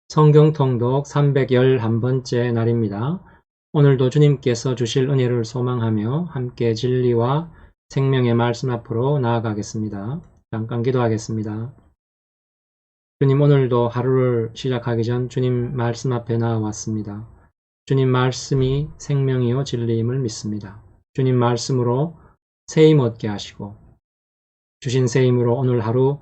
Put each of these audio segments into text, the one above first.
성경 통독 311번째 날입니다. 오늘도 주님께서 주실 은혜를 소망하며 함께 진리와 생명의 말씀 앞으로 나아가겠습니다. 잠깐 기도하겠습니다. 주님, 오늘도 하루를 시작하기 전 주님 말씀 앞에 나아왔습니다. 주님 말씀이 생명이요 진리임을 믿습니다. 주님 말씀으로 새 힘 얻게 하시고 주신 새 힘으로 오늘 하루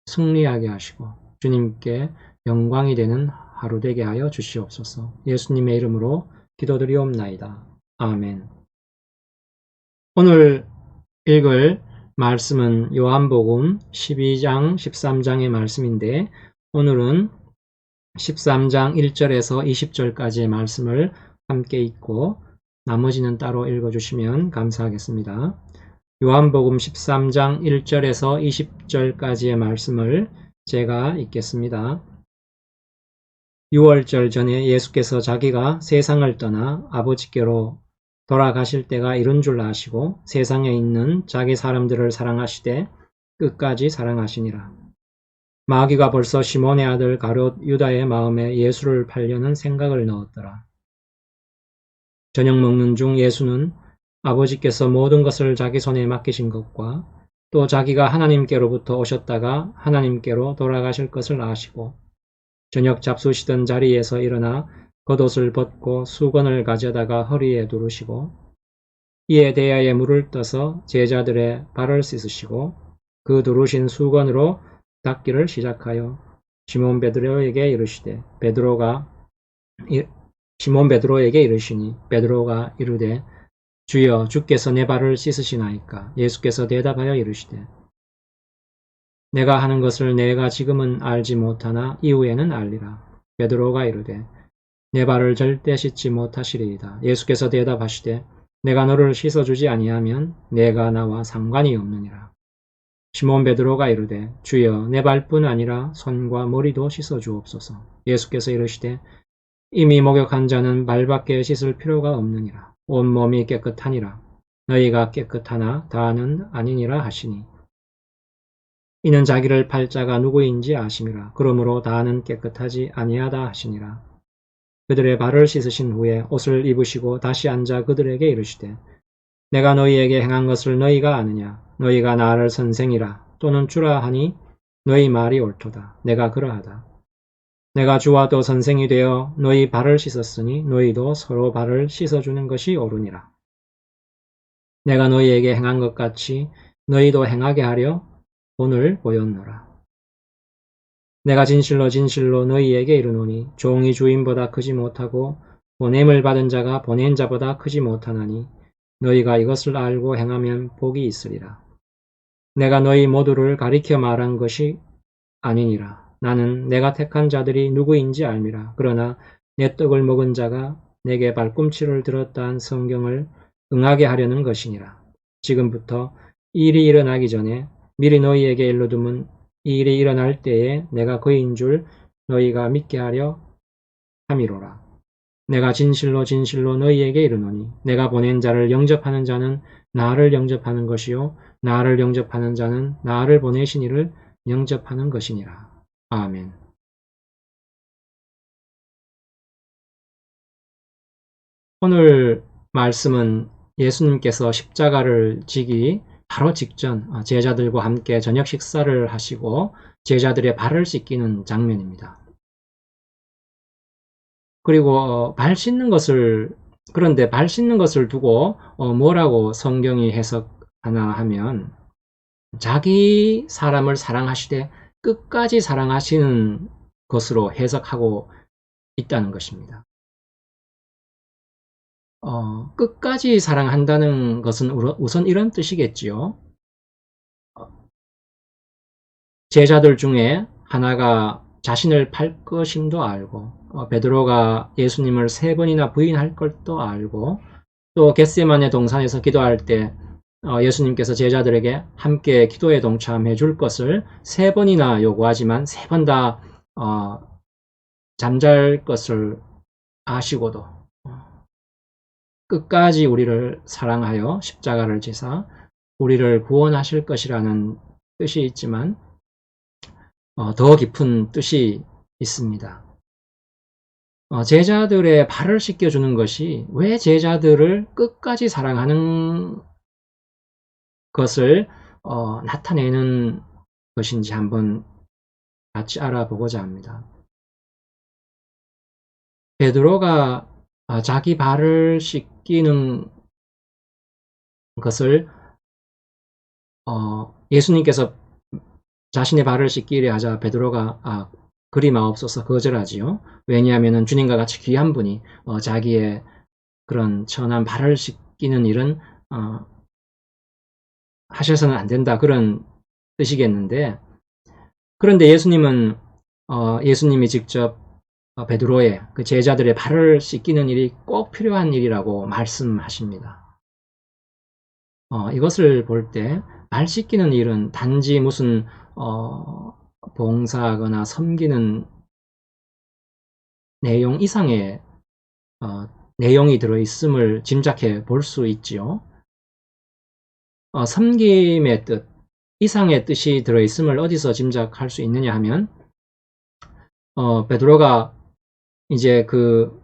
승리하게 하시고 주님께 영광이 되는 하루 되게 하여 주시옵소서. 예수님의 이름으로 기도드리옵나이다. 아멘. 오늘 읽을 말씀은 요한복음 12장 13장의 말씀인데 오늘은 13장 1절에서 20절까지의 말씀을 함께 읽고 나머지는 따로 읽어주시면 감사하겠습니다. 요한복음 13장 1절에서 20절까지의 말씀을 제가 읽겠습니다. 6월절 전에 예수께서 자기가 세상을 떠나 아버지께로 돌아가실 때가 이른 줄 아시고 세상에 있는 자기 사람들을 사랑하시되 끝까지 사랑하시니라. 마귀가 벌써 시몬의 아들 가룟 유다의 마음에 예수를 팔려는 생각을 넣었더라. 저녁 먹는 중 예수는 아버지께서 모든 것을 자기 손에 맡기신 것과 또 자기가 하나님께로부터 오셨다가 하나님께로 돌아가실 것을 아시고 저녁 잡수시던 자리에서 일어나 겉옷을 벗고 수건을 가져다가 허리에 두르시고 이에 대야에 물을 떠서 제자들의 발을 씻으시고 그 두르신 수건으로 닦기를 시작하여 시몬 베드로에게 이르시니 베드로가 이르되 주여 주께서 내 발을 씻으시나이까. 예수께서 대답하여 이르시되 내가 하는 것을 내가 지금은 알지 못하나 이후에는 알리라. 베드로가 이르되 내 발을 절대 씻지 못하시리이다. 예수께서 대답하시되 내가 너를 씻어주지 아니하면 내가 나와 상관이 없느니라. 시몬 베드로가 이르되 주여 내 발뿐 아니라 손과 머리도 씻어주옵소서. 예수께서 이르시되 이미 목욕한 자는 발밖에 씻을 필요가 없느니라. 온몸이 깨끗하니라. 너희가 깨끗하나 다는 아니니라 하시니 이는 자기를 팔 자가 누구인지 아심이라. 그러므로 다는 깨끗하지 아니하다 하시니라. 그들의 발을 씻으신 후에 옷을 입으시고 다시 앉아 그들에게 이르시되 내가 너희에게 행한 것을 너희가 아느냐. 너희가 나를 선생이라 또는 주라 하니 너희 말이 옳도다. 내가 그러하다. 내가 주와 또 선생이 되어 너희 발을 씻었으니 너희도 서로 발을 씻어주는 것이 옳으니라. 내가 너희에게 행한 것 같이 너희도 행하게 하려 본을 보였노라. 내가 진실로 진실로 너희에게 이르노니 종이 주인보다 크지 못하고 보냄을 받은 자가 보낸 자보다 크지 못하나니 너희가 이것을 알고 행하면 복이 있으리라. 내가 너희 모두를 가리켜 말한 것이 아니니라. 나는 내가 택한 자들이 누구인지 알미라. 그러나 내 떡을 먹은 자가 내게 발꿈치를 들었다 한 성경을 응하게 하려는 것이니라. 지금부터 이 일이 일어나기 전에 미리 너희에게 일러두면 이 일이 일어날 때에 내가 그인 줄 너희가 믿게 하려 함이로라. 내가 진실로 진실로 너희에게 이르노니 내가 보낸 자를 영접하는 자는 나를 영접하는 것이요 나를 영접하는 자는 나를 보내신 이를 영접하는 것이니라. 아멘. 오늘 말씀은 예수님께서 십자가를 지기 바로 직전 제자들과 함께 저녁 식사를 하시고 제자들의 발을 씻기는 장면입니다. 그리고 그런데 발 씻는 것을 두고 뭐라고 성경이 해석하나 하면 자기 사람을 사랑하시되 끝까지 사랑하시는 것으로 해석하고 있다는 것입니다. 끝까지 사랑한다는 것은 우선 이런 뜻이겠지요. 제자들 중에 하나가 자신을 팔 것임도 알고 베드로가 예수님을 3번이나 부인할 것도 알고 또 겟세마네 동산에서 기도할 때 예수님께서 제자들에게 함께 기도에 동참해 줄 것을 3번이나 요구하지만 3번 다 잠잘 것을 아시고도 끝까지 우리를 사랑하여 십자가를 지사 우리를 구원하실 것이라는 뜻이 있지만 더 깊은 뜻이 있습니다. 제자들의 발을 씻겨주는 것이 왜 제자들을 끝까지 사랑하는 것을 나타내는 것인지 한번 같이 알아보고자 합니다. 베드로가 자기 발을 씻기는 것을 예수님께서 자신의 발을 씻기려 하자 베드로가 그리 마옵소서 거절하지요. 왜냐하면 주님과 같이 귀한 분이 자기의 그런 천한 발을 씻기는 일은 하셔서는 안 된다, 그런 뜻이겠는데, 그런데 예수님이 직접 베드로의 그 제자들의 발을 씻기는 일이 꼭 필요한 일이라고 말씀하십니다. 이것을 볼 때 발 씻기는 일은 단지 무슨 봉사하거나 섬기는 내용 이상의 내용이 들어있음을 짐작해 볼 수 있지요. 섬김의 뜻 이상의 뜻이 들어있음을 어디서 짐작할 수 있느냐 하면, 베드로가 이제 그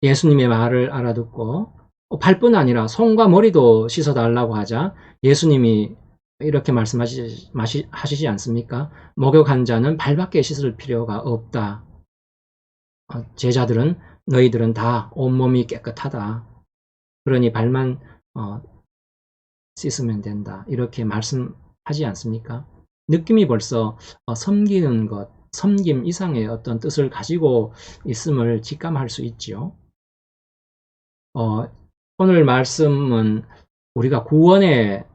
예수님의 말을 알아듣고 발뿐 아니라 손과 머리도 씻어달라고 하자 예수님이 이렇게 말씀하시지 않습니까? 목욕한 자는 발밖에 씻을 필요가 없다. 제자들은 너희들은 다 온몸이 깨끗하다. 그러니 발만 씻으면 된다. 이렇게 말씀하지 않습니까? 느낌이 벌써 섬기는 것, 섬김 이상의 어떤 뜻을 가지고 있음을 직감할 수 있지요. 오늘 말씀은 우리가 구원의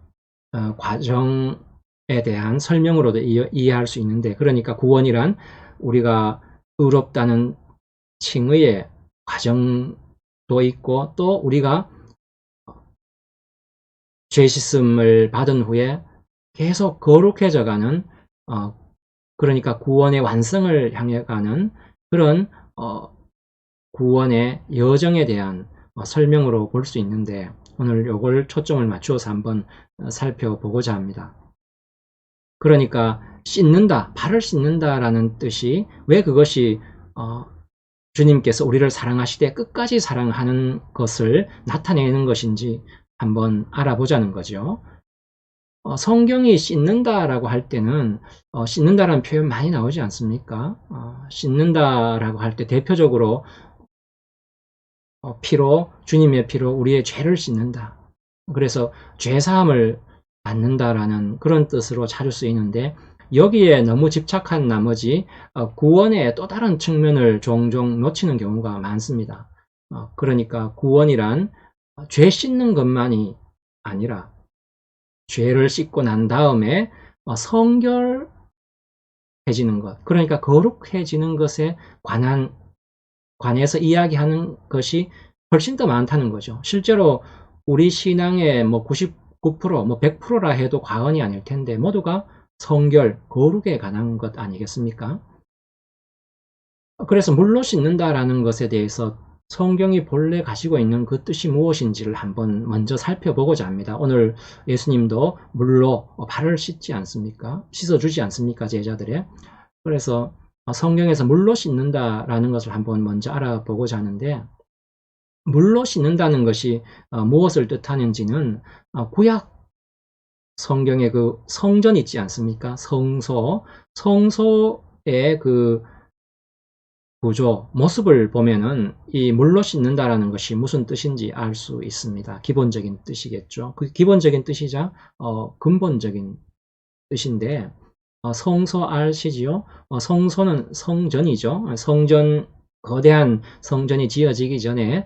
과정에 대한 설명으로도 이해할 수 있는데, 그러니까 구원이란 우리가 의롭다는 칭의의 과정도 있고, 또 우리가 죄 씻음을 받은 후에 계속 거룩해져가는, 그러니까 구원의 완성을 향해 가는 그런 구원의 여정에 대한 설명으로 볼 수 있는데, 오늘 요걸 초점을 맞추어서 한번 살펴보고자 합니다. 그러니까 씻는다, 발을 씻는다라는 뜻이 왜 그것이 주님께서 우리를 사랑하시되 끝까지 사랑하는 것을 나타내는 것인지 한번 알아보자는 거죠. 성경이 씻는다라고 할 때는 씻는다라는 표현 많이 나오지 않습니까? 씻는다라고 할 때 대표적으로 피로, 주님의 피로 우리의 죄를 씻는다. 그래서 죄사함을 받는다라는 그런 뜻으로 자주 쓰이는데, 여기에 너무 집착한 나머지 구원의 또 다른 측면을 종종 놓치는 경우가 많습니다. 그러니까 구원이란 죄 씻는 것만이 아니라 죄를 씻고 난 다음에 성결해지는 것, 그러니까 거룩해지는 것에 관해서 이야기하는 것이 훨씬 더 많다는 거죠. 실제로 우리 신앙의 99%, 100%라 해도 과언이 아닐 텐데 모두가 성결, 거룩에 관한 것 아니겠습니까? 그래서 물로 씻는다라는 것에 대해서 성경이 본래 가지고 있는 그 뜻이 무엇인지를 한번 먼저 살펴보고자 합니다. 오늘 예수님도 물로 발을 씻지 않습니까? 씻어주지 않습니까? 제자들의. 그래서 성경에서 물로 씻는다라는 것을 한번 먼저 알아보고자 하는데, 물로 씻는다는 것이 무엇을 뜻하는지는 구약 성경의 그 성전 있지 않습니까? 성소의 그 구조, 모습을 보면은 이 물로 씻는다라는 것이 무슨 뜻인지 알 수 있습니다. 기본적인 뜻이겠죠. 그 기본적인 뜻이자 근본적인 뜻인데, 성소 아시지요? 성소는 성전이죠. 거대한 성전이 지어지기 전에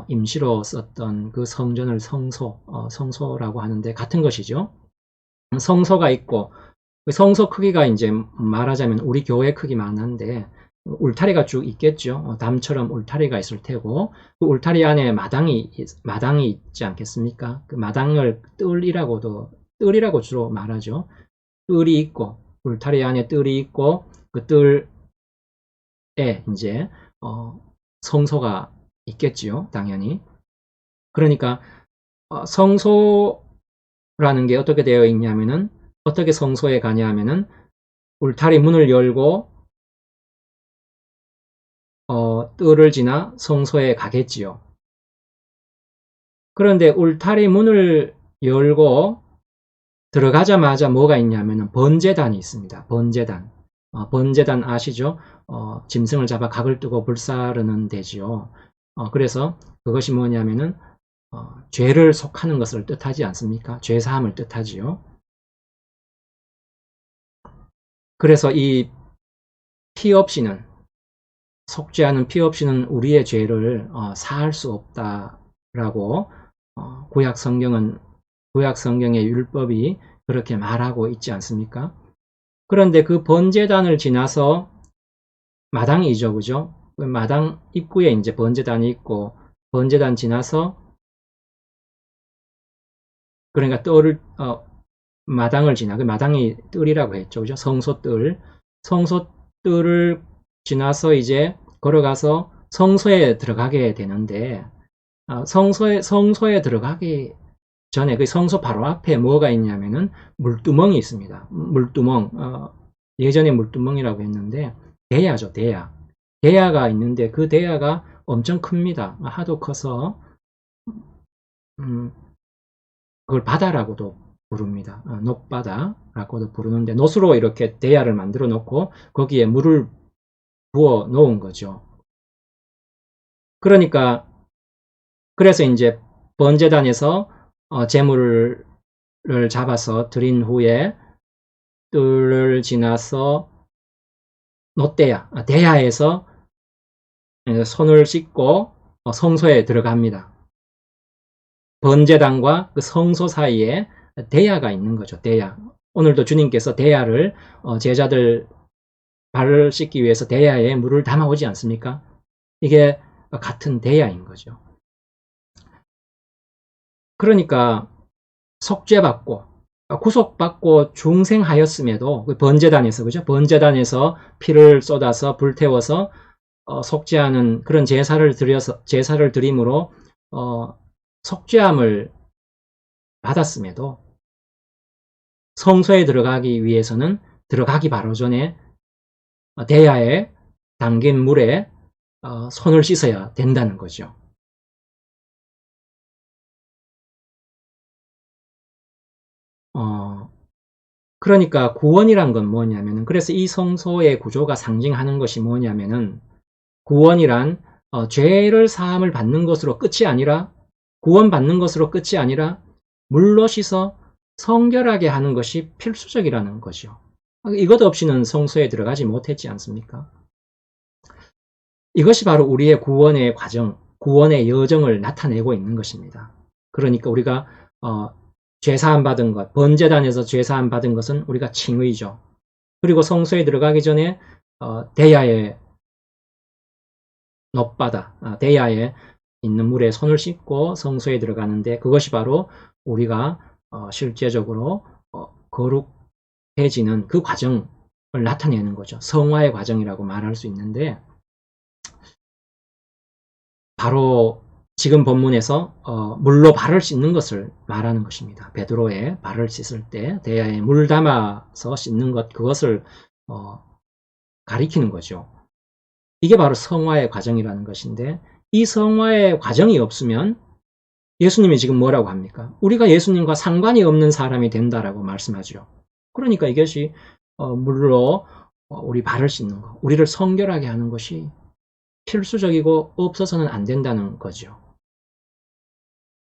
임시로 썼던 그 성전을 성소라고 하는데 같은 것이죠. 성소가 있고, 그 성소 크기가 이제 말하자면 우리 교회 크기만 한데 울타리가 쭉 있겠죠. 담처럼 울타리가 있을 테고, 그 울타리 안에 마당이 있지 않겠습니까? 그 마당을 뜰이라고 주로 말하죠. 뜰이 있고, 울타리 안에 뜰이 있고, 그 뜰에 이제 성소가 있겠지요, 당연히. 그러니까 성소라는 게 어떻게 되어 있냐면은, 어떻게 성소에 가냐 하면은 울타리 문을 열고 뜰을 지나 성소에 가겠지요. 그런데 울타리 문을 열고 들어가자마자 뭐가 있냐면 번제단이 있습니다. 번제단. 번제단 아시죠? 짐승을 잡아 각을 뜨고 불사르는 데지요. 그래서 그것이 뭐냐면은 죄를 속하는 것을 뜻하지 않습니까? 죄사함을 뜻하지요. 그래서 이 피 없이는, 속죄하는 피 없이는 우리의 죄를 사할 수 없다라고 구약 성경의 율법이 그렇게 말하고 있지 않습니까? 그런데 그 번제단을 지나서 마당이죠, 그죠? 그 마당 입구에 이제 번제단이 있고, 번제단 지나서, 그러니까 마당을 지나, 그 마당이 뜰이라고 했죠, 그죠? 성소뜰을 지나서 이제 걸어가서 성소에 들어가게 되는데, 성소에 들어가기 전에 그 성소 바로 앞에 뭐가 있냐면은 물두멍이 있습니다. 물두멍, 예전에 물두멍이라고 했는데, 대야죠, 대야. 대야가 있는데 그 대야가 엄청 큽니다. 하도 커서 음, 그걸 바다라고도 부릅니다. 녹바다라고도 부르는데 노수로 이렇게 대야를 만들어 놓고 거기에 물을 부어 놓은 거죠. 그러니까 그래서 이제 번제단에서 제물을 잡아서 드린 후에 뜰을 지나서 대야에서 손을 씻고 성소에 들어갑니다. 번제단과 그 성소 사이에 대야가 있는 거죠. 대야. 오늘도 주님께서 대야를 제자들 발을 씻기 위해서 대야에 물을 담아오지 않습니까? 이게 같은 대야인 거죠. 그러니까 속죄받고 구속받고 중생하였음에도 그 번제단에서, 그죠? 번제단에서 피를 쏟아서 불태워서 속죄하는 그런 제사를 드림으로 속죄함을 받았음에도 성소에 들어가기 위해서는 들어가기 바로 전에 대야에 담긴 물에 손을 씻어야 된다는 거죠. 그러니까 구원이란 건 뭐냐면은, 그래서 이 성소의 구조가 상징하는 것이 뭐냐면은, 구원이란 죄를 사함을 받는 것으로 끝이 아니라, 구원받는 것으로 끝이 아니라 물로 씻어 성결하게 하는 것이 필수적이라는 거죠. 이것 없이는 성소에 들어가지 못했지 않습니까? 이것이 바로 우리의 구원의 과정, 구원의 여정을 나타내고 있는 것입니다. 그러니까 우리가 죄사함 받은 것, 번제단에서 죄사함 받은 것은 우리가 칭의죠. 그리고 성소에 들어가기 전에 대야의 높바다, 대야에 있는 물에 손을 씻고 성소에 들어가는데, 그것이 바로 우리가 실제적으로 거룩해지는 그 과정을 나타내는 거죠. 성화의 과정이라고 말할 수 있는데, 바로 지금 본문에서 물로 발을 씻는 것을 말하는 것입니다. 베드로의 발을 씻을 때 대야에 물 담아서 씻는 것, 그것을 가리키는 거죠. 이게 바로 성화의 과정이라는 것인데, 이 성화의 과정이 없으면 예수님이 지금 뭐라고 합니까? 우리가 예수님과 상관이 없는 사람이 된다라고 말씀하죠. 그러니까 이것이 물로 우리 발을 씻는 것, 우리를 성결하게 하는 것이 필수적이고 없어서는 안 된다는 거죠.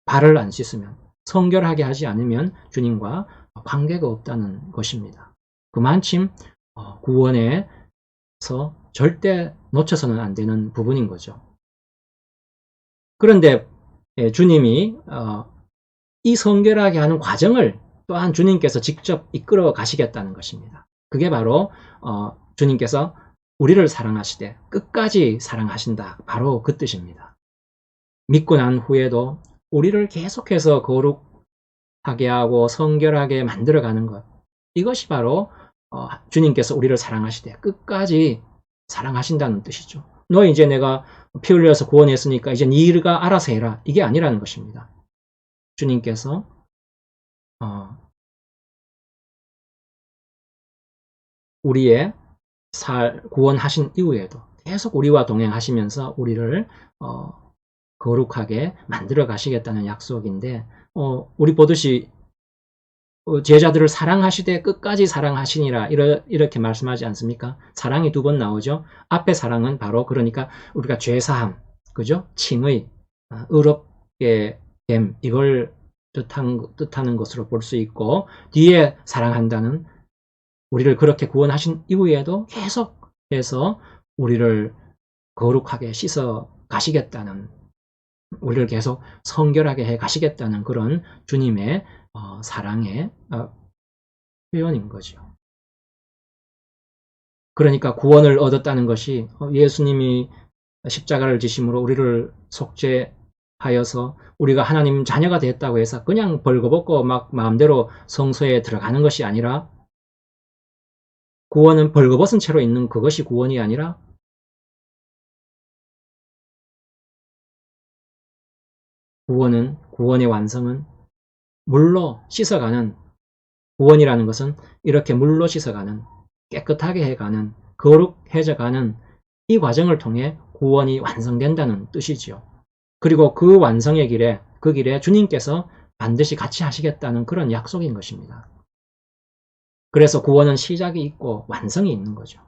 발을 안 씻으면, 성결하게 하지 않으면 주님과 관계가 없다는 것입니다. 그만큼 구원에서 절대 놓쳐서는 안 되는 부분인 거죠. 그런데 주님이 이 성결하게 하는 과정을 또한 주님께서 직접 이끌어 가시겠다는 것입니다. 그게 바로 주님께서 우리를 사랑하시되 끝까지 사랑하신다, 바로 그 뜻입니다. 믿고 난 후에도 우리를 계속해서 거룩하게 하고 성결하게 만들어가는 것, 이것이 바로 주님께서 우리를 사랑하시되 끝까지 사랑하신다는 뜻이죠. 너 이제 내가 피 흘려서 구원했으니까 이제 네가 알아서 해라, 이게 아니라는 것입니다. 주님께서 우리의 구원하신 이후에도 계속 우리와 동행하시면서 우리를 거룩하게 만들어 가시겠다는 약속인데 우리 보듯이 제자들을 사랑하시되 끝까지 사랑하시니라 이렇게 말씀하지 않습니까? 사랑이 두 번 나오죠. 앞에 사랑은 바로 그러니까 우리가 죄사함, 그죠? 칭의, 의롭게 됨 이걸 뜻하는 것으로 볼 수 있고 뒤에 사랑한다는 우리를 그렇게 구원하신 이후에도 계속해서 우리를 거룩하게 씻어 가시겠다는 우리를 계속 성결하게 해 가시겠다는 그런 주님의 사랑의 표현인 거죠. 그러니까 구원을 얻었다는 것이 예수님이 십자가를 지심으로 우리를 속죄하여서 우리가 하나님 자녀가 됐다고 해서 그냥 벌거벗고 막 마음대로 성소에 들어가는 것이 아니라 구원은 벌거벗은 채로 있는 그것이 구원이 아니라 구원의 완성은 물로 씻어가는 구원이라는 것은 이렇게 물로 씻어가는 깨끗하게 해가는 거룩해져가는 이 과정을 통해 구원이 완성된다는 뜻이지요. 그리고 그 완성의 길에 그 길에 주님께서 반드시 같이 하시겠다는 그런 약속인 것입니다. 그래서 구원은 시작이 있고 완성이 있는 거죠.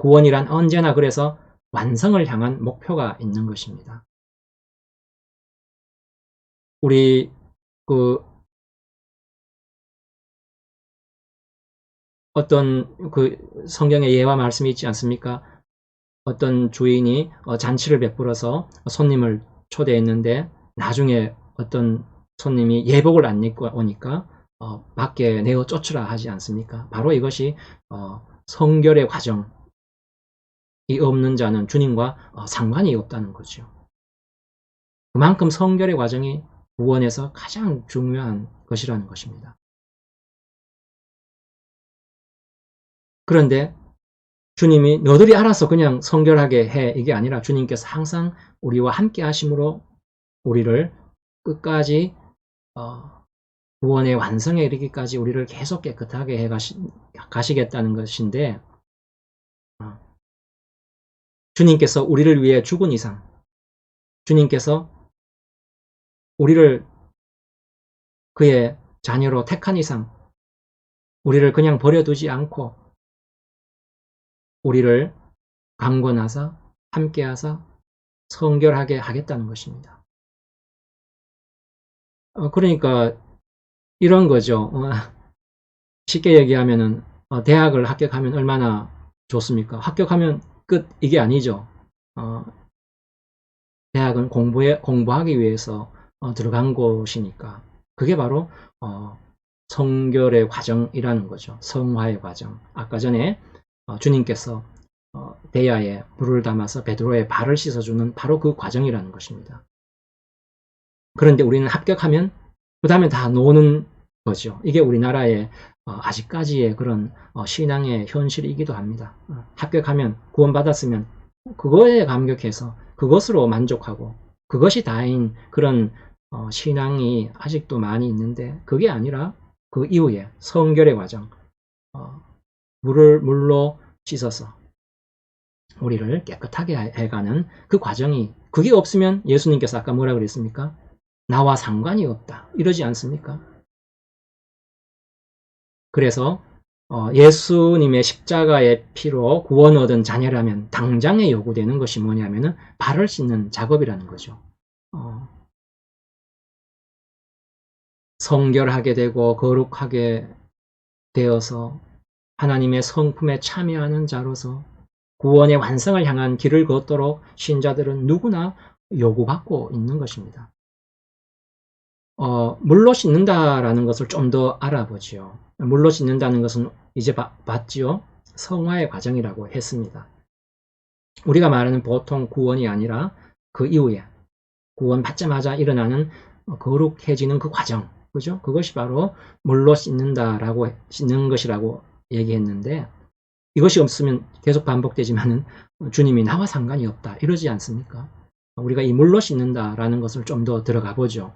구원이란 언제나 그래서 완성을 향한 목표가 있는 것입니다. 우리 어떤 성경에 예와 말씀이 있지 않습니까? 어떤 주인이 잔치를 베풀어서 손님을 초대했는데 나중에 어떤 손님이 예복을 안 입고 오니까 밖에 내어 쫓으라 하지 않습니까? 바로 이것이 성결의 과정이 없는 자는 주님과 상관이 없다는 거죠. 그만큼 성결의 과정이 구원에서 가장 중요한 것이라는 것입니다. 그런데 주님이 너들이 알아서 그냥 성결하게 해 이게 아니라 주님께서 항상 우리와 함께 하심으로 우리를 끝까지 구원의 완성에 이르기까지 우리를 계속 깨끗하게 해 가시겠다는 것인데 주님께서 우리를 위해 죽은 이상 주님께서 우리를 그의 자녀로 택한 이상 우리를 그냥 버려두지 않고 우리를 강권하사 함께하사 성결하게 하겠다는 것입니다. 그러니까 이런 거죠. 쉽게 얘기하면은 대학을 합격하면 얼마나 좋습니까? 합격하면 끝 이게 아니죠. 대학은 공부하기 위해서 들어간 곳이니까 그게 바로 성결의 과정이라는 거죠. 성화의 과정. 아까 전에 주님께서 대야에 물을 담아서 베드로의 발을 씻어주는 바로 그 과정이라는 것입니다. 그런데 우리는 합격하면 그 다음에 다 노는 거죠. 이게 우리나라의 아직까지의 그런 신앙의 현실이기도 합니다. 합격하면 구원받았으면 그거에 감격해서 그것으로 만족하고 그것이 다인 그런 신앙이 아직도 많이 있는데 그게 아니라 그 이후에 성결의 과정 물로 씻어서 우리를 깨끗하게 해가는 그 과정이 그게 없으면 예수님께서 아까 뭐라 그랬습니까? 나와 상관이 없다 이러지 않습니까? 그래서 예수님의 십자가의 피로 구원 얻은 자녀라면 당장에 요구되는 것이 뭐냐면은 발을 씻는 작업이라는 거죠. 성결하게 되고 거룩하게 되어서 하나님의 성품에 참여하는 자로서 구원의 완성을 향한 길을 걷도록 신자들은 누구나 요구받고 있는 것입니다. 물로 씻는다라는 것을 좀 더 알아보지요. 물로 씻는다는 것은 이제 봤지요. 성화의 과정이라고 했습니다. 우리가 말하는 보통 구원이 아니라 그 이후에 구원 받자마자 일어나는 거룩해지는 그 과정, 그죠? 그것이 바로 물로 씻는 것이라고 얘기했는데 이것이 없으면 계속 반복되지만은 주님이 나와 상관이 없다 이러지 않습니까? 우리가 이 물로 씻는다라는 것을 좀 더 들어가 보죠.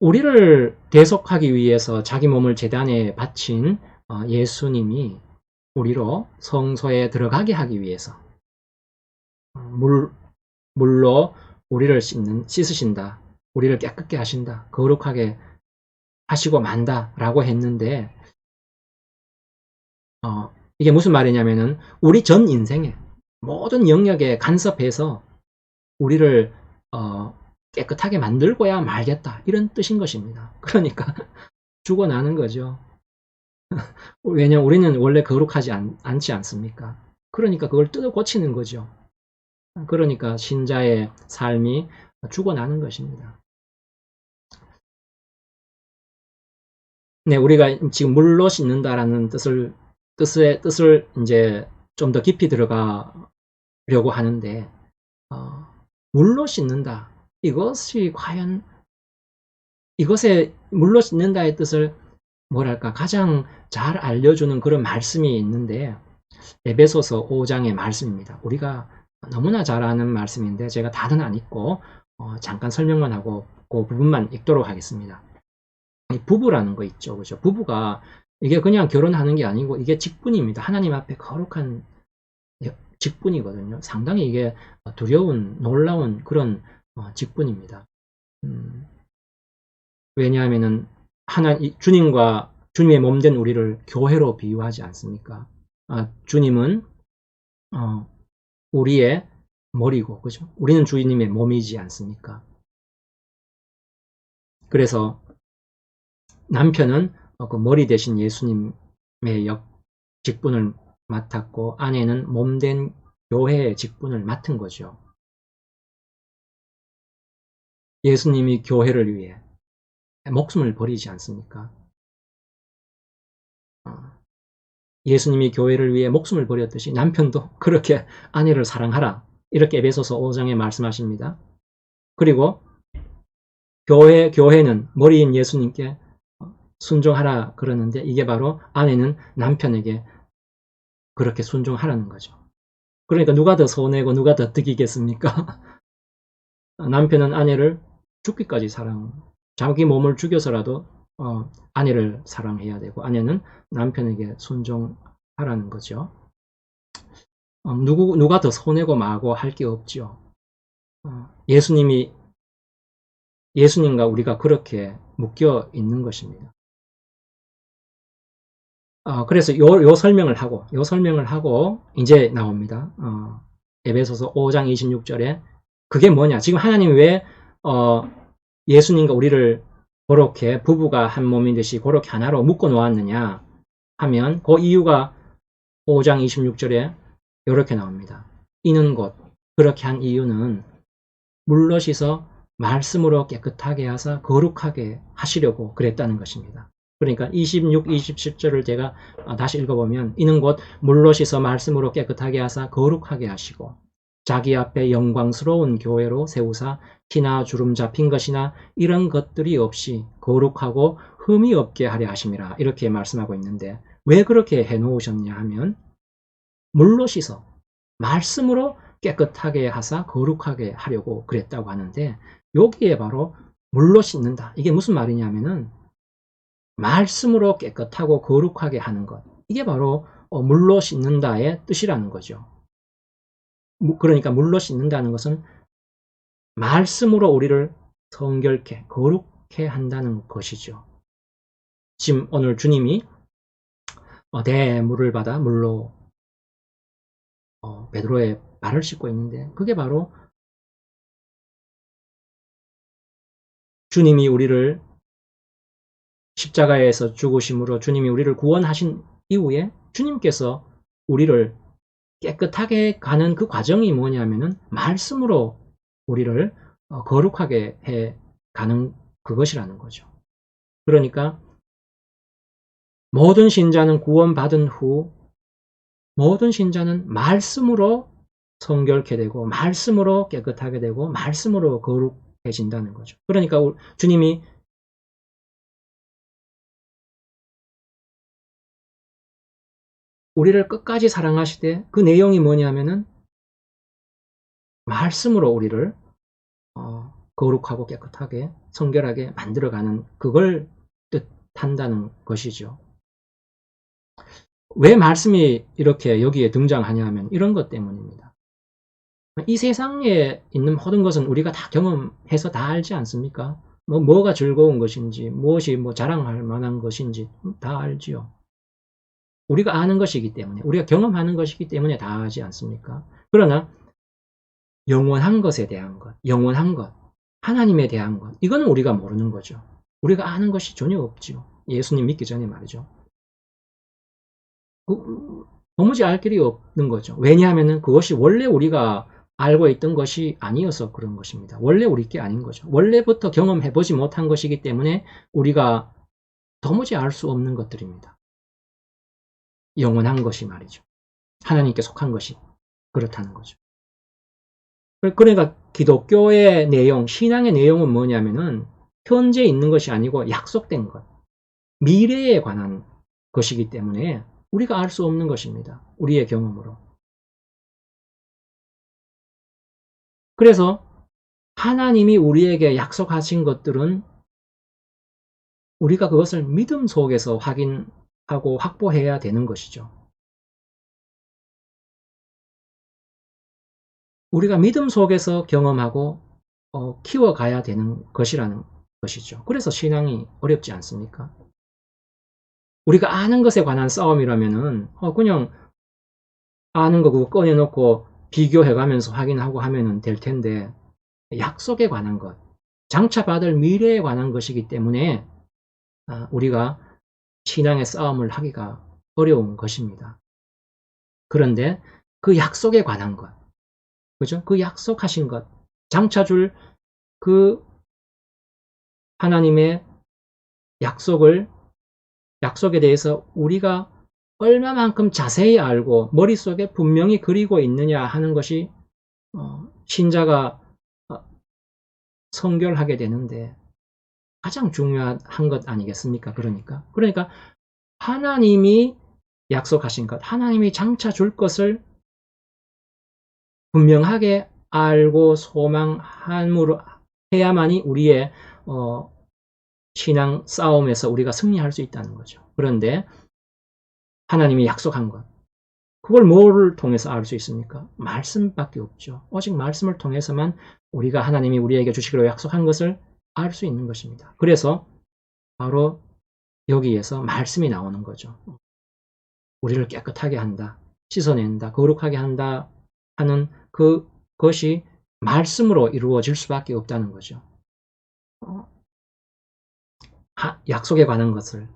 우리를 대속하기 위해서 자기 몸을 제단에 바친 예수님이 우리로 성소에 들어가게 하기 위해서 물로 우리를 씻으신다. 우리를 깨끗게 하신다. 거룩하게 하시고 만다라고 했는데 이게 무슨 말이냐면은 우리 전 인생에 모든 영역에 간섭해서 우리를 깨끗하게 만들고야 말겠다 이런 뜻인 것입니다. 그러니까 죽어나는 거죠. 왜냐면 우리는 원래 거룩하지 않지 않습니까? 그러니까 그걸 뜯어 고치는 거죠. 그러니까 신자의 삶이 죽어나는 것입니다. 네, 우리가 지금 물로 씻는다라는 뜻을 이제 좀 더 깊이 들어가려고 하는데, 물로 씻는다. 이것이 과연, 이것의 물로 씻는다의 뜻을 뭐랄까, 가장 잘 알려주는 그런 말씀이 있는데, 에베소서 5장의 말씀입니다. 우리가 너무나 잘 아는 말씀인데, 제가 다는 안 읽고, 잠깐 설명만 하고, 그 부분만 읽도록 하겠습니다. 이 부부라는 거 있죠. 그죠? 부부가 이게 그냥 결혼하는 게 아니고 이게 직분입니다. 하나님 앞에 거룩한 직분이거든요. 상당히 이게 두려운, 놀라운 그런 직분입니다. 왜냐하면은 주님과 주님의 몸된 우리를 교회로 비유하지 않습니까? 주님은 우리의 머리고, 그죠? 우리는 주님의 몸이지 않습니까? 그래서 남편은 그 머리 대신 예수님의 직분을 맡았고 아내는 몸된 교회의 직분을 맡은 거죠. 예수님이 교회를 위해 목숨을 버리지 않습니까? 예수님이 교회를 위해 목숨을 버렸듯이 남편도 그렇게 아내를 사랑하라. 이렇게 에베소서 5장에 말씀하십니다. 그리고 교회는 머리인 예수님께 순종하라 그러는데 이게 바로 아내는 남편에게 그렇게 순종하라는 거죠. 그러니까 누가 더 손해고 누가 더 득이겠습니까? 남편은 아내를 죽기까지 자기 몸을 죽여서라도 아내를 사랑해야 되고 아내는 남편에게 순종하라는 거죠. 누가 더 손해고 마고 할 게 없죠. 예수님과 우리가 그렇게 묶여 있는 것입니다. 그래서 요 설명을 하고 이제 나옵니다. 에베소서 5장 26절에 그게 뭐냐? 지금 하나님이 왜 예수님과 우리를 그렇게 부부가 한 몸인 듯이 그렇게 하나로 묶어 놓았느냐 하면 그 이유가 5장 26절에 이렇게 나옵니다. 이는 곧 그렇게 한 이유는 물로 씻어 말씀으로 깨끗하게 하사 거룩하게 하시려고 그랬다는 것입니다. 그러니까 26, 27절을 제가 다시 읽어보면 이는 곧 물로 씻어 말씀으로 깨끗하게 하사 거룩하게 하시고 자기 앞에 영광스러운 교회로 세우사 티나 주름 잡힌 것이나 이런 것들이 없이 거룩하고 흠이 없게 하려 하심이라 이렇게 말씀하고 있는데 왜 그렇게 해놓으셨냐 하면 물로 씻어 말씀으로 깨끗하게 하사 거룩하게 하려고 그랬다고 하는데 여기에 바로 물로 씻는다. 이게 무슨 말이냐면은 말씀으로 깨끗하고 거룩하게 하는 것. 이게 바로 물로 씻는다의 뜻이라는 거죠. 그러니까 물로 씻는다는 것은 말씀으로 우리를 성결케, 거룩케 한다는 것이죠. 지금 오늘 주님이 대물을 받아 물로 베드로의 발을 씻고 있는데 그게 바로 주님이 우리를 십자가에서 죽으심으로 주님이 우리를 구원하신 이후에 주님께서 우리를 깨끗하게 가는 그 과정이 뭐냐면은 말씀으로 우리를 거룩하게 해 가는 그것이라는 거죠. 그러니까 모든 신자는 구원받은 후 모든 신자는 말씀으로 성결케 되고 말씀으로 깨끗하게 되고 말씀으로 거룩해진다는 거죠. 그러니까 주님이 우리를 끝까지 사랑하시되 그 내용이 뭐냐면은 말씀으로 우리를 거룩하고 깨끗하게 성결하게 만들어가는 그걸 뜻한다는 것이죠. 왜 말씀이 이렇게 여기에 등장하냐 하면 이런 것 때문입니다. 이 세상에 있는 모든 것은 우리가 다 경험해서 다 알지 않습니까? 뭐가 즐거운 것인지, 무엇이 자랑할 만한 것인지 다 알지요. 우리가 아는 것이기 때문에, 우리가 경험하는 것이기 때문에 다 하지 않습니까? 그러나 영원한 것에 대한 것, 영원한 것, 하나님에 대한 것, 이거는 우리가 모르는 거죠. 우리가 아는 것이 전혀 없지요. 예수님 믿기 전에 말이죠. 도무지 알 길이 없는 거죠. 왜냐하면 그것이 원래 우리가 알고 있던 것이 아니어서 그런 것입니다. 원래 우리 게 아닌 거죠. 원래부터 경험해보지 못한 것이기 때문에 우리가 도무지 알 수 없는 것들입니다. 영원한 것이 말이죠. 하나님께 속한 것이 그렇다는 거죠. 그러니까 기독교의 내용, 신앙의 내용은 뭐냐면은 현재 있는 것이 아니고 약속된 것, 미래에 관한 것이기 때문에 우리가 알 수 없는 것입니다. 우리의 경험으로. 그래서 하나님이 우리에게 약속하신 것들은 우리가 그것을 믿음 속에서 확인하고 확보해야 되는 것이죠. 우리가 믿음 속에서 경험하고 키워가야 되는 것이라는 것이죠. 그래서 신앙이 어렵지 않습니까? 우리가 아는 것에 관한 싸움이라면은 그냥 아는 거 그거 꺼내놓고 비교해가면서 확인하고 하면은 될 텐데 약속에 관한 것, 장차 받을 미래에 관한 것이기 때문에 우리가 신앙의 싸움을 하기가 어려운 것입니다. 그런데 그 약속에 관한 것, 그죠? 그 약속하신 것, 장차 줄 그 하나님의 약속에 대해서 우리가 얼마만큼 자세히 알고 머릿속에 분명히 그리고 있느냐 하는 것이 신자가 성결하게 되는데 가장 중요한 것 아니겠습니까? 그러니까 하나님이 약속하신 것, 하나님이 장차 줄 것을 분명하게 알고 소망함으로 해야만이 우리의 신앙 싸움에서 우리가 승리할 수 있다는 거죠. 그런데 하나님이 약속한 것, 그걸 뭐를 통해서 알 수 있습니까? 말씀밖에 없죠. 오직 말씀을 통해서만 우리가 하나님이 우리에게 주시기로 약속한 것을 알 수 있는 것입니다. 그래서 바로 여기에서 말씀이 나오는 거죠. 우리를 깨끗하게 한다, 씻어낸다, 거룩하게 한다 하는 그것이 말씀으로 이루어질 수밖에 없다는 거죠. 약속에 관한 것을,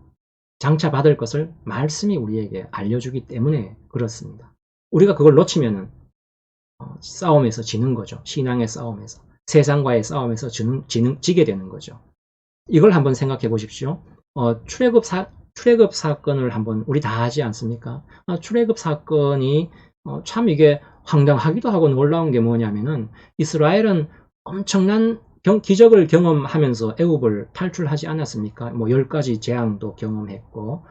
장차 받을 것을 말씀이 우리에게 알려주기 때문에 그렇습니다. 우리가 그걸 놓치면은 싸움에서 지는 거죠. 신앙의 싸움에서. 세상과의 싸움에서 지게 되는 거죠. 이걸 한번 생각해 보십시오. 출애굽 사건을 한번 우리 다 하지 않습니까? 출애굽 사건이 참 이게 황당하기도 하고 놀라운 게 뭐냐면은 이스라엘은 엄청난 기적을 경험하면서 애굽을 탈출하지 않았습니까? 10가지 재앙도 경험했고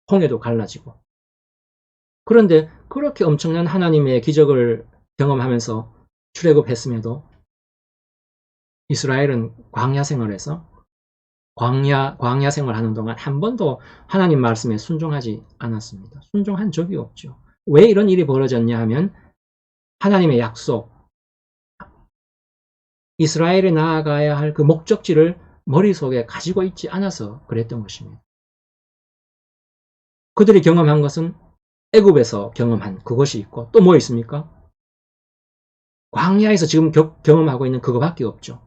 홍해도 갈라지고. 그런데 그렇게 엄청난 하나님의 기적을 경험하면서 출애굽했음에도 이스라엘은 광야 생활에서 광야 생활하는 동안 한 번도 하나님 말씀에 순종하지 않았습니다. 순종한 적이 없죠. 왜 이런 일이 벌어졌냐 하면 하나님의 약속, 이스라엘에 나아가야 할 그 목적지를 머릿속에 가지고 있지 않아서 그랬던 것입니다. 그들이 경험한 것은 애굽에서 경험한 그것이 있고 또 뭐 있습니까? 광야에서 지금 경험하고 있는 그거밖에 없죠.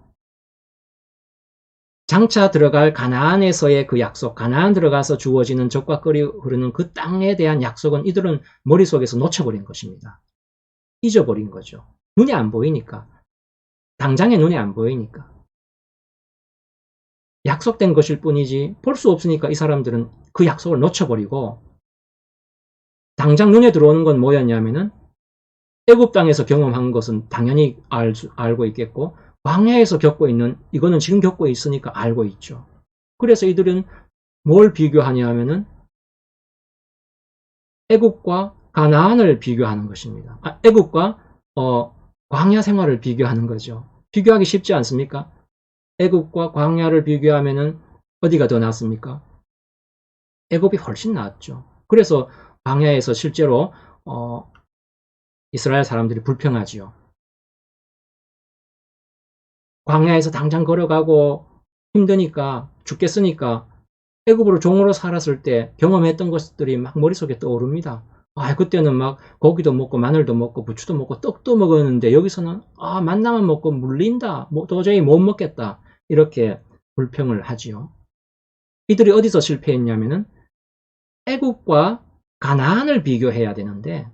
장차 들어갈 가나안에서의 그 약속, 가나안 들어가서 주어지는 젖과 꿀이 흐르는 그 땅에 대한 약속은 이들은 머릿속에서 놓쳐버린 것입니다. 잊어버린 거죠. 눈에 안 보이니까. 당장에 눈에 안 보이니까. 약속된 것일 뿐이지 볼 수 없으니까 이 사람들은 그 약속을 놓쳐버리고 당장 눈에 들어오는 건 뭐였냐면은 애굽 땅에서 경험한 것은 당연히 알고 있겠고 광야에서 겪고 있는 이거는 지금 겪고 있으니까 알고 있죠. 그래서 이들은 뭘 비교하냐 하면은 애굽과 가나안을 비교하는 것입니다. 애굽과 광야 생활을 비교하는 거죠. 비교하기 쉽지 않습니까? 애굽과 광야를 비교하면은 어디가 더 낫습니까? 애굽이 훨씬 낫죠. 그래서 광야에서 실제로 이스라엘 사람들이 불평하지요. 광야에서 당장 걸어가고 힘드니까 죽겠으니까 애굽으로 종으로 살았을 때 경험했던 것들이 막 머릿속에 떠오릅니다. 그때는 막 고기도 먹고 마늘도 먹고 부추도 먹고 떡도 먹었는데 여기서는 만나만 먹고 물린다. 도저히 못 먹겠다. 이렇게 불평을 하지요. 이들이 어디서 실패했냐면은 애굽과 가나안을 비교해야 되는데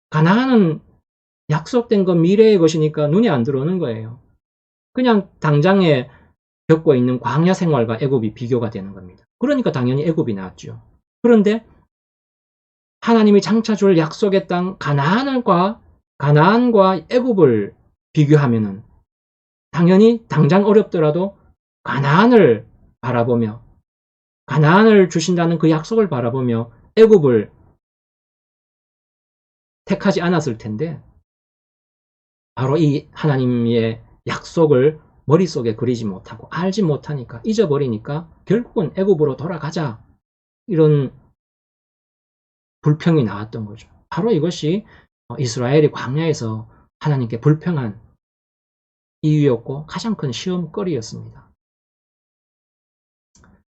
가나안은 약속된 것 미래의 것이니까 눈에 안 들어오는 거예요. 그냥 당장에 겪고 있는 광야 생활과 애굽이 비교가 되는 겁니다. 그러니까 당연히 애굽이 나왔죠. 그런데 하나님이 장차 줄 약속의 땅 가나안과 애굽을 비교하면은 당연히 당장 어렵더라도 가나안을 바라보며 가나안을 주신다는 그 약속을 바라보며 애굽을 택하지 않았을 텐데 바로 이 하나님의 약속을 머릿속에 그리지 못하고 알지 못하니까 잊어버리니까 결국은 애굽으로 돌아가자 이런 불평이 나왔던 거죠. 바로 이것이 이스라엘이 광야에서 하나님께 불평한 이유였고 가장 큰 시험거리였습니다.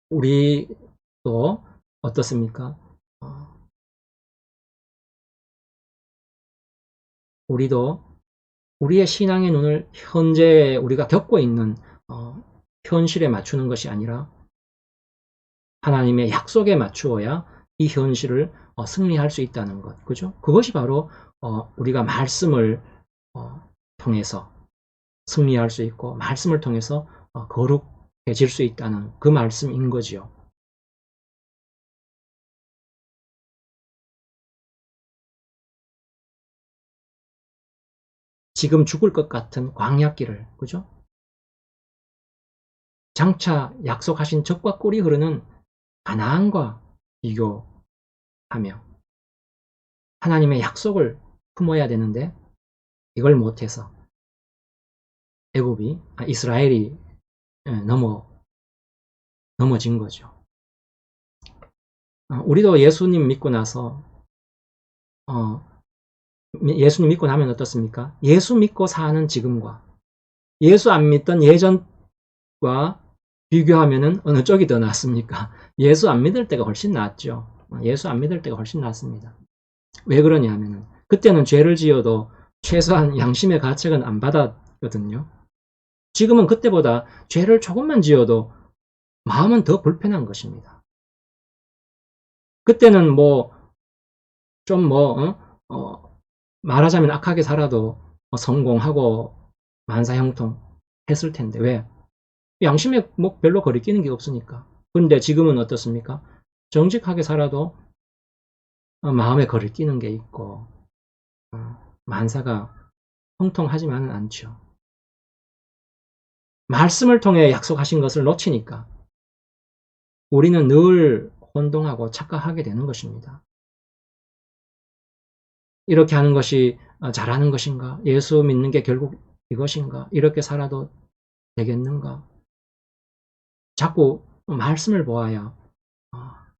우리도 어떻습니까? 우리도 우리의 신앙의 눈을 현재 우리가 겪고 있는 현실에 맞추는 것이 아니라 하나님의 약속에 맞추어야 이 현실을 승리할 수 있다는 것, 그죠? 그것이 바로 우리가 말씀을 통해서 승리할 수 있고 말씀을 통해서 거룩해질 수 있다는 그 말씀인 거지요. 지금 죽을 것 같은 광야길을, 그죠? 장차 약속하신 젖과 꿀이 흐르는 가나안과 비교하며 하나님의 약속을 품어야 되는데 이걸 못해서 이스라엘이 넘어진 거죠. 우리도 예수님 믿고 나서 예수님 믿고 나면 어떻습니까? 예수 믿고 사는 지금과 예수 안 믿던 예전과 비교하면은 어느 쪽이 더 낫습니까? 예수 안 믿을 때가 훨씬 낫죠. 예수 안 믿을 때가 훨씬 낫습니다. 왜 그러냐 하면은 그때는 죄를 지어도 최소한 양심의 가책은 안 받았거든요. 지금은 그때보다 죄를 조금만 지어도 마음은 더 불편한 것입니다. 그때는 말하자면 악하게 살아도 성공하고 만사형통 했을 텐데 왜? 양심에 별로 거리끼는 게 없으니까. 그런데 지금은 어떻습니까? 정직하게 살아도 마음에 거리끼는 게 있고 만사가 형통하지만은 않죠. 말씀을 통해 약속하신 것을 놓치니까 우리는 늘 혼동하고 착각하게 되는 것입니다. 이렇게 하는 것이 잘하는 것인가? 예수 믿는 게 결국 이것인가? 이렇게 살아도 되겠는가? 자꾸 말씀을 보아야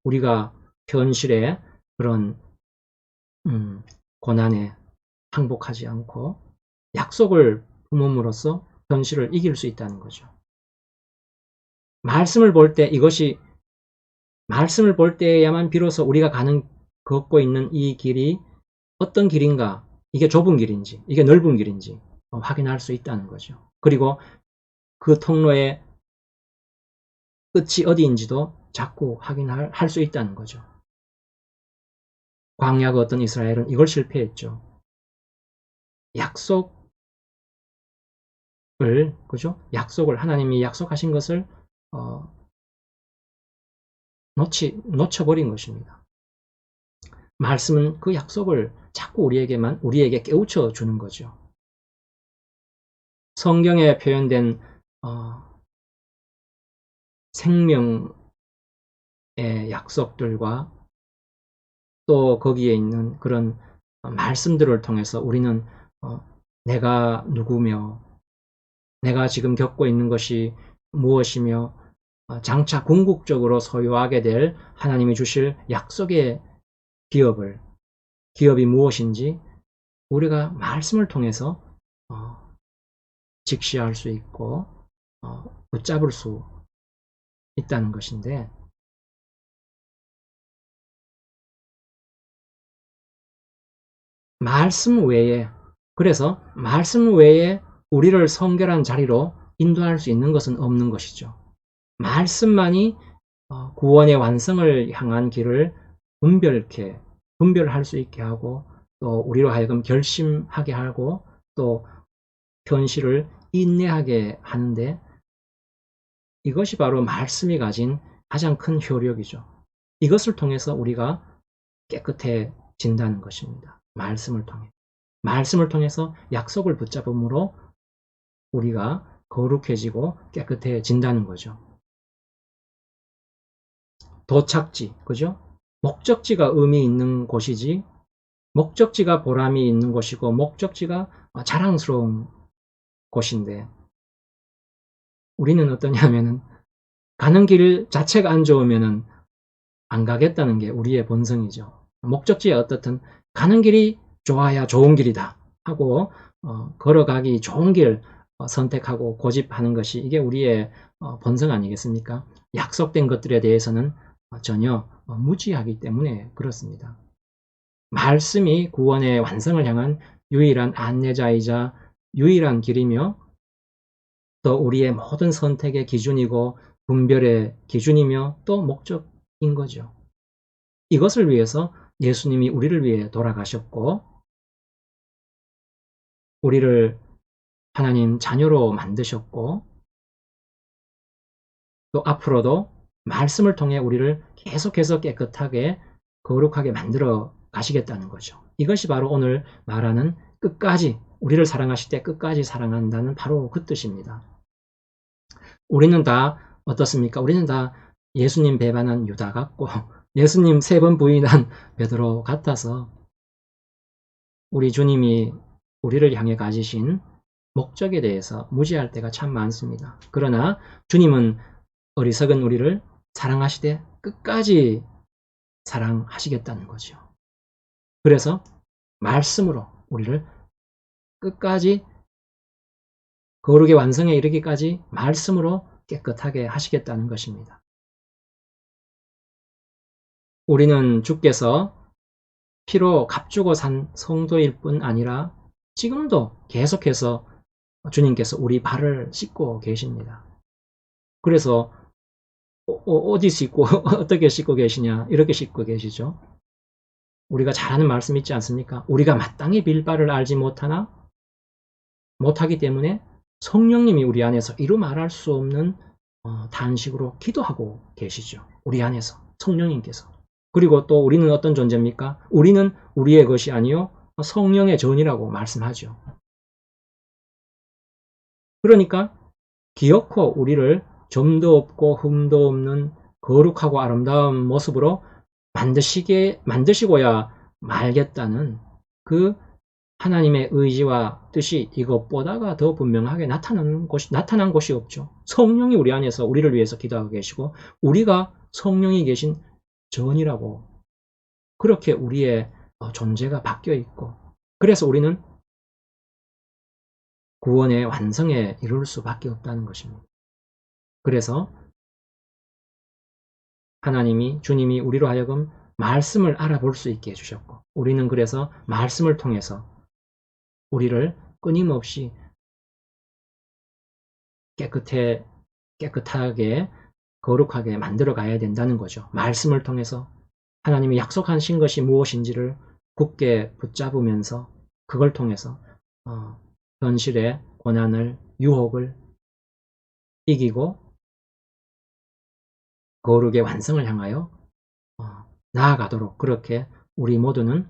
우리가 현실의 그런 고난에 항복하지 않고 약속을 품음으로써 현실을 이길 수 있다는 거죠. 말씀을 볼 때에야만 비로소 우리가 걷고 있는 이 길이 어떤 길인가, 이게 좁은 길인지, 이게 넓은 길인지 확인할 수 있다는 거죠. 그리고 그 통로의 끝이 어디인지도 자꾸 확인할 수 있다는 거죠. 광야가 어떤 이스라엘은 이걸 실패했죠. 약속을 하나님이 약속하신 것을 놓쳐버린 것입니다. 말씀은 그 약속을 자꾸 우리에게 깨우쳐 주는 거죠. 성경에 표현된 생명의 약속들과 또 거기에 있는 그런 말씀들을 통해서 우리는 내가 누구며 내가 지금 겪고 있는 것이 무엇이며 장차 궁극적으로 소유하게 될 하나님이 주실 약속의 기업이 무엇인지 우리가 말씀을 통해서 직시할 수 있고 붙잡을 수 있다는 것인데, 그래서 말씀 외에 우리를 성결한 자리로 인도할 수 있는 것은 없는 것이죠. 말씀만이 구원의 완성을 향한 길을 분별할 수 있게 하고, 또 우리로 하여금 결심하게 하고, 또 현실을 인내하게 하는데, 이것이 바로 말씀이 가진 가장 큰 효력이죠. 이것을 통해서 우리가 깨끗해진다는 것입니다. 말씀을 통해서 약속을 붙잡음으로 우리가 거룩해지고 깨끗해진다는 거죠. 도착지, 그죠? 목적지가 의미 있는 곳이지, 목적지가 보람이 있는 곳이고, 목적지가 자랑스러운 곳인데, 우리는 어떠냐면은 가는 길 자체가 안 좋으면은 안 가겠다는 게 우리의 본성이죠. 목적지에 어떻든 가는 길이 좋아야 좋은 길이다 하고 걸어가기 좋은 길 선택하고 고집하는 것이, 이게 우리의 본성 아니겠습니까? 약속된 것들에 대해서는 전혀 무지하기 때문에 그렇습니다. 말씀이 구원의 완성을 향한 유일한 안내자이자 유일한 길이며, 또 우리의 모든 선택의 기준이고 분별의 기준이며 또 목적인 거죠. 이것을 위해서 예수님이 우리를 위해 돌아가셨고, 우리를 하나님 자녀로 만드셨고, 또 앞으로도 말씀을 통해 우리를 계속해서 깨끗하게 거룩하게 만들어 가시겠다는 거죠. 이것이 바로 오늘 말하는 끝까지, 우리를 사랑하실 때 끝까지 사랑한다는 바로 그 뜻입니다. 우리는 다 어떻습니까? 우리는 다 예수님 배반한 유다 같고 예수님 3번 부인한 베드로 같아서, 우리 주님이 우리를 향해 가지신 목적에 대해서 무지할 때가 참 많습니다. 그러나 주님은 어리석은 우리를 사랑하시되 끝까지 사랑하시겠다는 거죠. 그래서 말씀으로 우리를 끝까지 거룩의 완성에 이르기까지 말씀으로 깨끗하게 하시겠다는 것입니다. 우리는 주께서 피로 값주고 산 성도일 뿐 아니라 지금도 계속해서 주님께서 우리 발을 씻고 계십니다. 그래서 어디 씻고 어떻게 씻고 계시냐, 이렇게 씻고 계시죠. 우리가 잘 아는 말씀 있지 않습니까? 우리가 마땅히 빌 바를 알지 못하기 때문에 성령님이 우리 안에서 이루 말할 수 없는 단식으로 기도하고 계시죠. 우리 안에서 성령님께서. 그리고 또 우리는 어떤 존재입니까? 우리는 우리의 것이 아니요 성령의 전이라고 말씀하죠. 그러니까 기어코 우리를 점도 없고 흠도 없는 거룩하고 아름다운 모습으로 만드시고야 말겠다는 그 하나님의 의지와 뜻이 이것보다가 더 분명하게 나타난 곳이 없죠. 성령이 우리 안에서 우리를 위해서 기도하고 계시고, 우리가 성령이 계신 전이라고, 그렇게 우리의 존재가 바뀌어 있고, 그래서 우리는 구원의 완성에 이룰 수밖에 없다는 것입니다. 그래서 주님이 우리로 하여금 말씀을 알아볼 수 있게 해주셨고, 우리는 그래서 말씀을 통해서 우리를 끊임없이 깨끗하게 거룩하게 만들어 가야 된다는 거죠. 말씀을 통해서 하나님이 약속하신 것이 무엇인지를 굳게 붙잡으면서 그걸 통해서 현실의 고난을, 유혹을 이기고 거룩의 완성을 향하여 나아가도록, 그렇게 우리 모두는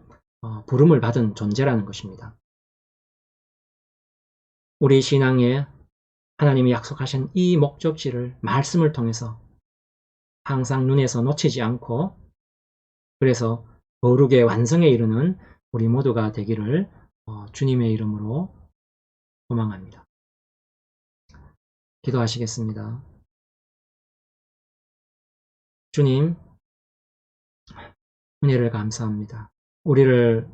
부름을 받은 존재라는 것입니다. 우리 신앙에 하나님이 약속하신 이 목적지를 말씀을 통해서 항상 눈에서 놓치지 않고, 그래서 거룩의 완성에 이르는 우리 모두가 되기를 주님의 이름으로 소망합니다. 기도하시겠습니다. 주님, 은혜를 감사합니다. 우리를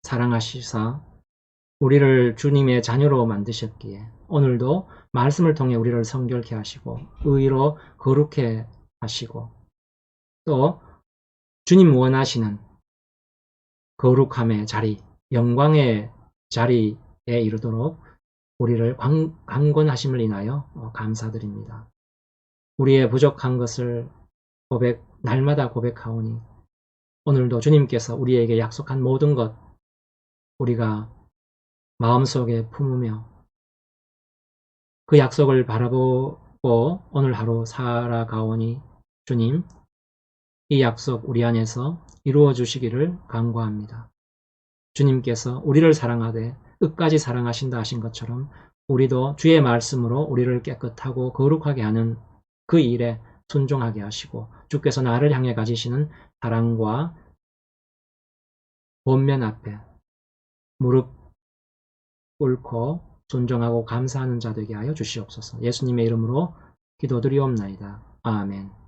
사랑하시사 우리를 주님의 자녀로 만드셨기에 오늘도 말씀을 통해 우리를 성결케 하시고 의로 거룩해 하시고 또 주님 원하시는 거룩함의 자리, 영광의 자리에 이르도록 우리를 강권하심을 인하여 감사드립니다. 우리의 부족한 것을 날마다 고백하오니 오늘도 주님께서 우리에게 약속한 모든 것 우리가 마음속에 품으며 그 약속을 바라보고 오늘 하루 살아가오니 주님, 이 약속 우리 안에서 이루어 주시기를 간구합니다. 주님께서 우리를 사랑하되 끝까지 사랑하신다 하신 것처럼 우리도 주의 말씀으로 우리를 깨끗하고 거룩하게 하는 그 일에 순종하게 하시고 주께서 나를 향해 가지시는 사랑과 본면 앞에 무릎 꿇고 순종하고 감사하는 자 되게 하여 주시옵소서. 예수님의 이름으로 기도드리옵나이다. 아멘.